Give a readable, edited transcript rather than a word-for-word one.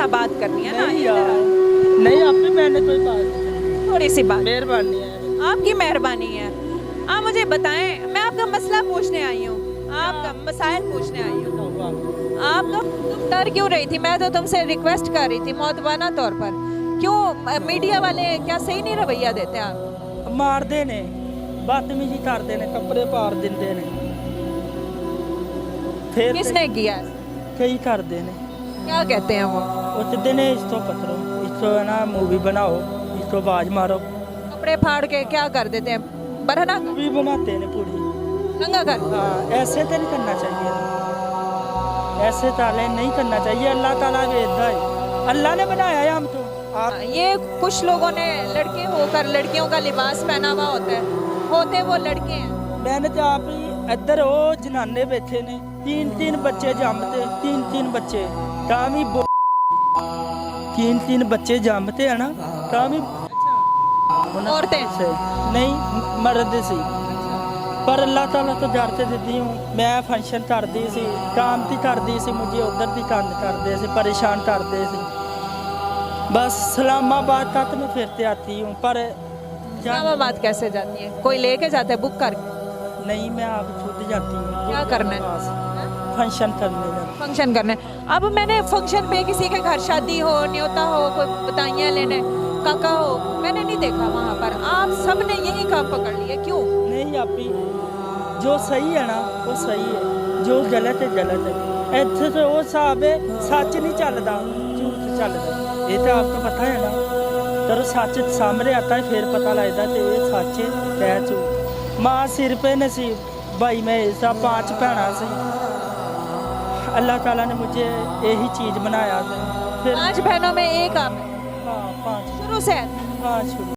सा बात करनी है ना। नहीं यार, नहीं आपकी मैंने कोई बात, थोड़ी सी बात, मेहरबानी है। आपकी मेहरबानी है। आप मुझे बताएं, मैं आपका मसला पूछने आई हूँ, आपका मसाइल पूछने आई हूँ। आपका तुम डर क्यों रही थी? मैं तो तुमसे रिक्वेस्ट कर रही थी मौतबाना तौर पर, क्यों मीडिया वाले क्या सही नहीं रवैया देते आप? मारते ने, बदतमीजी करते ने, कपड़े पार देंगे ने, फिर किसने किया ऐसा? कई करते ने। क्या कहते हैं वो? कहते ने इसको पकड़ो, इसको है ना मूवी बनाओ, इसको आवाज मारो। कपड़े फाड़ के क्या कर देते हैं? बरहना मूवी बनाते ने पूरी। नंगा कर। हाँ, ऐसे तो नहीं करना चाहिए, ऐसे ताले नहीं करना चाहिए। अल्लाह ताला वेदा है, अल्लाह ने बनाया है हम तो। आप ये कुछ लोगों ने लड़के होकर लड़कियों का लिबास पहना हुआ होता है, होते वो लड़के हैं। मैंने तो आप ही इधर वो जनाने बैठे ने, 3-3 बच्चे जमते, 3-3 बच्चे कामी 3-3 बच्चे जमते है ना कामी। औरतें से नहीं मर्द सी, पर अल्लाह ताला तो डरते देती हूँ। मैं फंक्शन करती सी, काम ती करती सी, मुझे उधर भी काम करते सी, परेशान करते सी। बस इस्लामाबाद तक मैं फिरते आती हूँ, पर इस्लामाबाद कैसे जाती है? कोई लेके जाता है बुक करके? नहीं, मैं आप खुद जाती हूँ। क्या करना है? फंक्शन करने जाती। फंक्शन करने। अब मैंने फंक्शन पे किसी के घर शादी हो, न्योता हो, कोई बधाइयाँ लेने काका हो, मैंने नहीं देखा वहाँ पर। आप सब ने यही काम पकड़ लिया, क्यों? नहीं आपी, जो सही है ना वो सही है, जो गलत है गलत है। इतने तो वो हिसाब है, सच नहीं चलता, झूठ चलता। ये तो आपको पता है ना, जब सच सामने आता है फिर पता लगता है ये सच है क्या झूठ। माँ सिर पे नसीब, भाई मैं ऐसा 5 भैन से, अल्लाह ताला ने मुझे यही चीज़ बनाया था। फिर 5 बहनों में एक आप हैं? हाँ 5, शुरू से? हाँ शुरू।